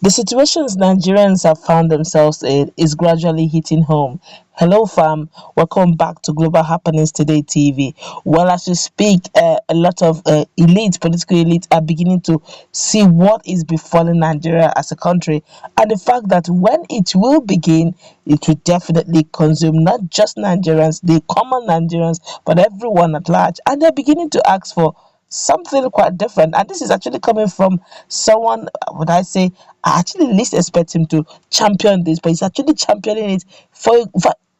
The situations Nigerians have found themselves in is gradually hitting home. Hello, fam. Welcome back to Global Happenings Today TV. Well, as we speak, a lot of political elites, are beginning to see what is befalling Nigeria as a country, and the fact that when it will begin, it will definitely consume not just Nigerians, the common Nigerians, but everyone at large. And they're beginning to ask for something quite different. And this is actually coming from someone, would I say, I actually least expect him to champion this, but he's actually championing it for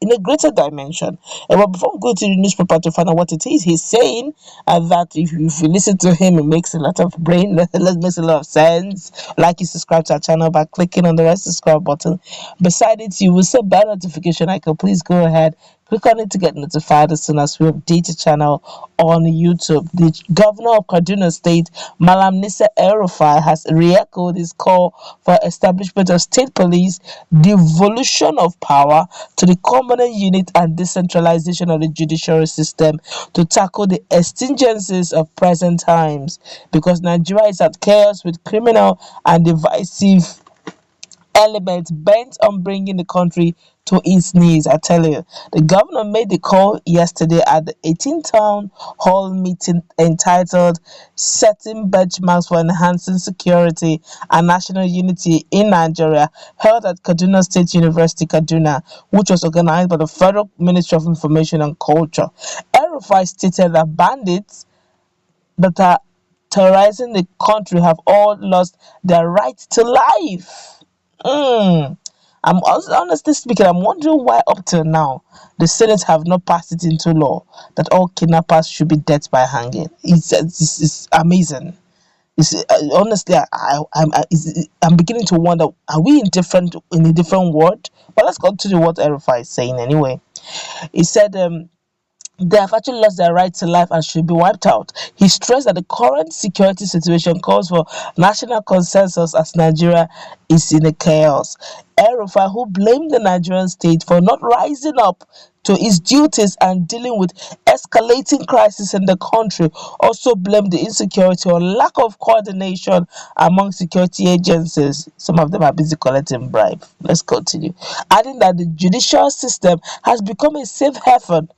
in a greater dimension. But before we go to the newspaper to find out what it is, he's saying that if you listen to him, it makes a lot of brain, it makes a lot of sense. Like you subscribe to our channel by clicking on the red subscribe button. Beside it, you will see bell notification icon. Please go ahead, click on it to get notified as soon as we update the channel on YouTube. The governor of Kaduna State, Malam Nisa Rufai, has re-echoed his call for establishment of state police, devolution of power to the component unit, and decentralization of the judiciary system to tackle the exigencies of present times. Because Nigeria is at chaos with criminal and divisive elements bent on bringing the country to its knees. I tell you, the governor made the call yesterday at the 18th town hall meeting entitled Setting Benchmarks for Enhancing Security and National Unity in Nigeria, held at Kaduna State University, Kaduna, which was organized by the Federal Ministry of Information and Culture. Rufai stated that bandits that are terrorizing the country have all lost their right to life. I'm also, honestly speaking, I'm wondering why up till now the Senate have not passed it into law that all kidnappers should be dead by hanging. It's amazing. Honestly, I'm beginning to wonder: are we in a different world? But let's continue what Erifai is saying anyway. He said, they have actually lost their right to life and should be wiped out. He stressed that the current security situation calls for national consensus as Nigeria is in a chaos. Rufai, who blamed the Nigerian state for not rising up to its duties and dealing with escalating crisis in the country, also blamed the insecurity or lack of coordination among security agencies. Some of them are busy collecting bribe. Let's continue. Adding that the judicial system has become a safe haven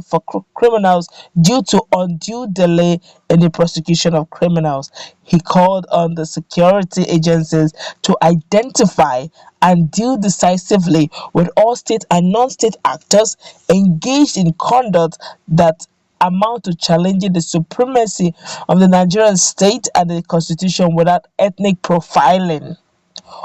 for criminals due to undue delay in the prosecution of criminals. He called on the security agencies to identify and deal decisively with all state and non-state actors engaged in conduct that amount to challenging the supremacy of the Nigerian state and the constitution without ethnic profiling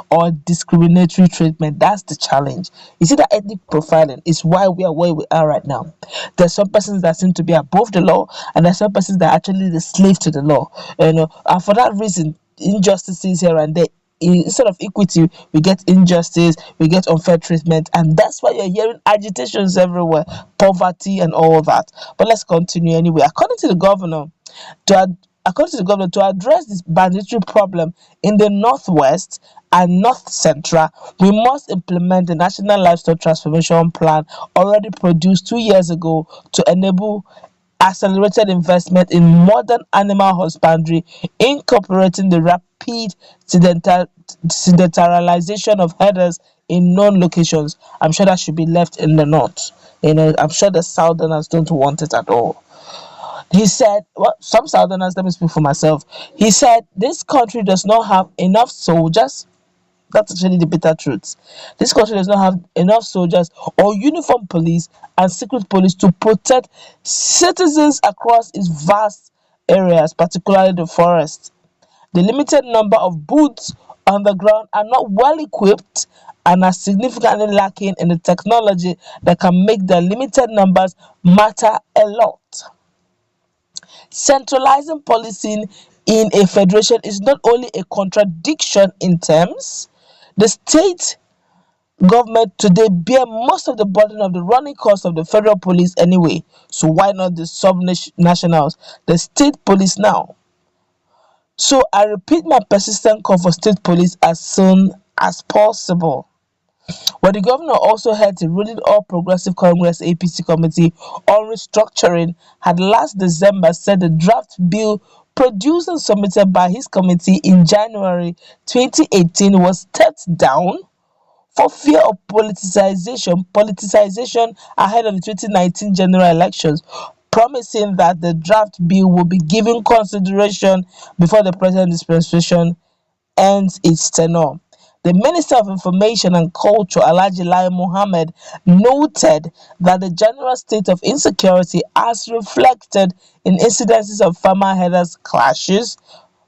or discriminatory treatment. That's the challenge. You see, that ethnic profiling is why we are where we are right now. There's some persons that seem to be above the law, and there's some persons that are actually the slave to the law. And for that reason, injustices here and there. Instead of equity, we get injustice, we get unfair treatment, and that's why you're hearing agitations everywhere, poverty, and all that. But let's continue anyway. According to the government, to address this banditry problem in the northwest and north central, we must implement the National Livestock Transformation Plan already produced 2 years ago to enable accelerated investment in modern animal husbandry, incorporating the rapid sedentarization of herders in known locations. I'm sure that should be left in the north. I'm sure the southerners don't want it at all. He said, well, some southerners, let me speak for myself. He said, this country does not have enough soldiers. That's actually the bitter truth. This country does not have enough soldiers or uniform police and secret police to protect citizens across its vast areas, particularly the forest. The limited number of boots on the ground are not well equipped and are significantly lacking in the technology that can make their limited numbers matter a lot. Centralizing policing in a federation is not only a contradiction in terms. The state government today bear most of the burden of the running cost of the federal police anyway. So why not the subnationals, the state police now? So I repeat my persistent call for state police as soon as possible. But the governor also held a ruling All Progressive Congress APC committee on restructuring had last December said the draft bill produced and submitted by his committee in January 2018, was stepped down for fear of politicization ahead of the 2019 general elections, promising that the draft bill will be given consideration before the president's dispensation ends its tenure. The Minister of Information and Culture, Alhaji Lai Mohammad, noted that the general state of insecurity, as reflected in incidences of farmer herders clashes,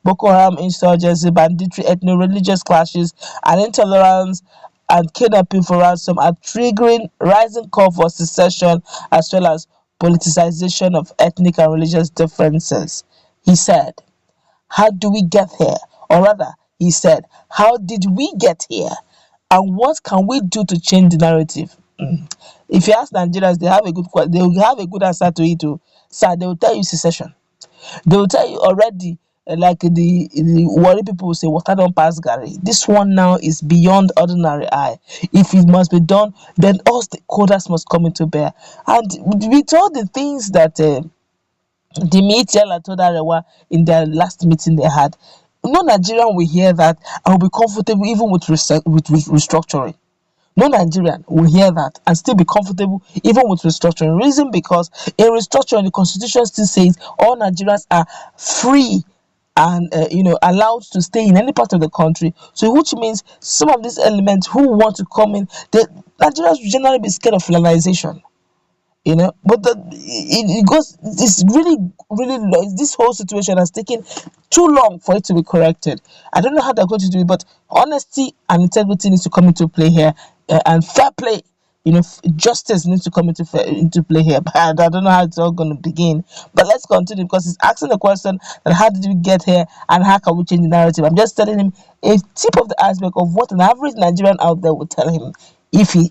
Boko Haram insurgency, banditry, ethno-religious clashes, and intolerance and kidnapping for ransom, are triggering rising call for secession as well as politicization of ethnic and religious differences. He said, how do we get here? Or rather, he said, how did we get here? And what can we do to change the narrative? If you ask Nigerians, they will have a good answer to it too. Sir, they will tell you secession. They will tell you already, like the worry people will say, water don't pass Gary. This one now is beyond ordinary eye. If it must be done, then all stakeholders must come into bear. And with all the things that the media told Arewa in their last meeting they had, no Nigerian will hear that and will be comfortable even with restructuring. No Nigerian will hear that and still be comfortable even with restructuring. Reason because in restructuring, the constitution still says all Nigerians are free and allowed to stay in any part of the country. So which means some of these elements who want to come in, the Nigerians will generally be scared of federalization. But it goes, it's really long. This whole situation has taken too long for it to be corrected. I don't know how they're going to do it, but honesty and integrity needs to come into play here, and fair play, justice needs to come into play here. But I don't know how it's all going to begin, but let's continue, because he's asking the question that how did we get here and how can we change the narrative. I'm just telling him a tip of the iceberg of what an average Nigerian out there would tell him if the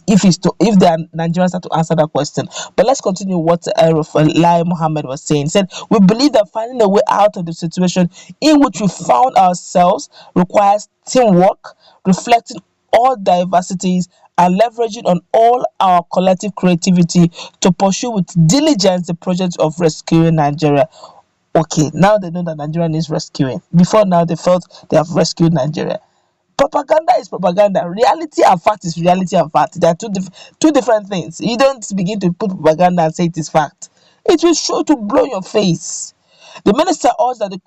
Nigerians have to answer that question. But let's continue what Lai Mohammad was saying. He said, we believe that finding a way out of the situation in which we found ourselves requires teamwork, reflecting all diversities and leveraging on all our collective creativity to pursue with diligence the project of rescuing Nigeria. Okay, now they know that Nigeria needs rescuing. Before now, they felt they have rescued Nigeria. Propaganda is propaganda. Reality and fact is reality and fact. They are two different things. You don't begin to put propaganda and say it is fact. It will show to blow your face. The minister urged that the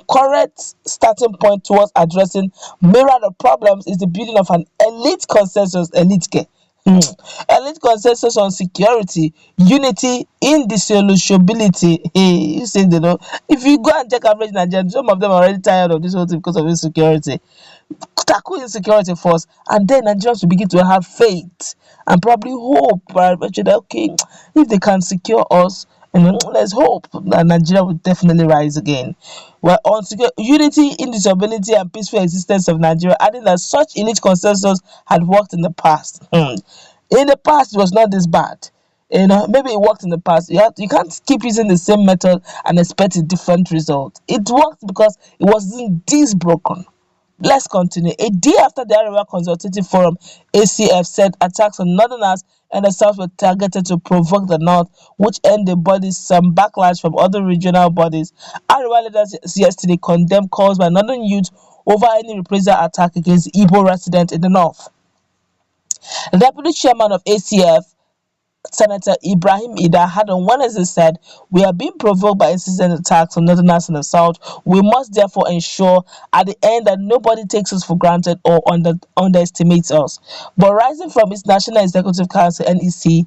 correct starting point towards addressing myriad of problems is the building of an elite consensus, elite consensus on security, unity, indissolubility. Hey, you say if you go and check average Nigerians, some of them are already tired of this whole thing because of insecurity. Tackle insecurity first, and then Nigerians will begin to have faith and probably hope that okay, if they can secure us, there's hope that Nigeria will definitely rise again. Well, on unity, indissolubility, and peaceful existence of Nigeria, adding that such elite consensus had worked in the past. In the past, it was not this bad. Maybe it worked in the past. You can't keep using the same method and expect a different result. It worked because it wasn't this broken. Let's continue. A day after the Arewa Consultative Forum, ACF said attacks on northerners and the south were targeted to provoke the north, which earned the bodies some backlash from other regional bodies. Arewa leaders yesterday condemned calls by northern youth over any reprisal attack against Igbo residents in the north. The deputy chairman of ACF, Senator Ibrahim Ida, had on Wednesday said, we are being provoked by incessant attacks on northerners in the south. We must therefore ensure at the end that nobody takes us for granted or underestimates us. But rising from its National Executive Council NEC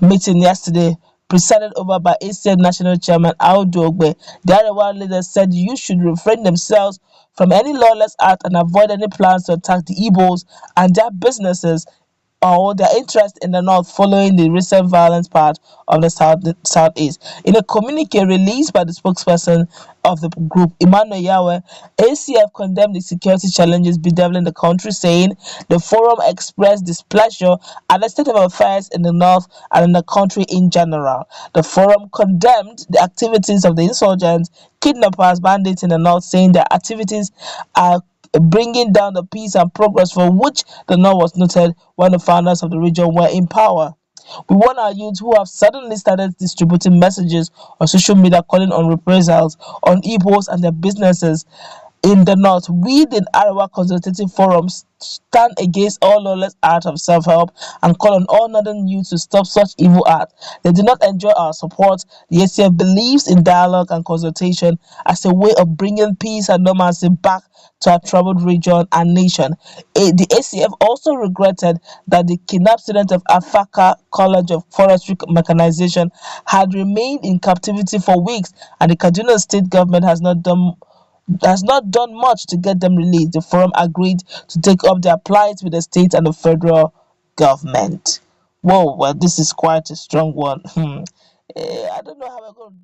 meeting yesterday, presided over by ACN National Chairman Audu Ogbe, the Arewa leaders said you should refrain themselves from any lawless act and avoid any plans to attack the Igbos and their businesses or their interest in the north following the recent violence part of the southeast. In a communique released by the spokesperson of the group, Emmanuel Yahweh, ACF condemned the security challenges bedeviling the country, saying the forum expressed displeasure at the state of affairs in the north and in the country in general. The forum condemned the activities of the insurgents, kidnappers, bandits in the north, saying their activities are bringing down the peace and progress for which the North was noted when the founders of the region were in power. We warn our youth who have suddenly started distributing messages on social media calling on reprisals on Igbos and their businesses in the north. We, the Arewa Consultative Forum, stand against all lawless art of self-help and call on all northern youth to stop such evil art. They do not enjoy our support. The ACF believes in dialogue and consultation as a way of bringing peace and normalcy back to our troubled region and nation. The ACF also regretted that the kidnapped student of Afaka College of Forestry Mechanization had remained in captivity for weeks, and the Kaduna state government has not done much to get them released. The forum agreed to take up their plight with the state and the federal government. Whoa, well, this is quite a strong one. I don't know how we're going to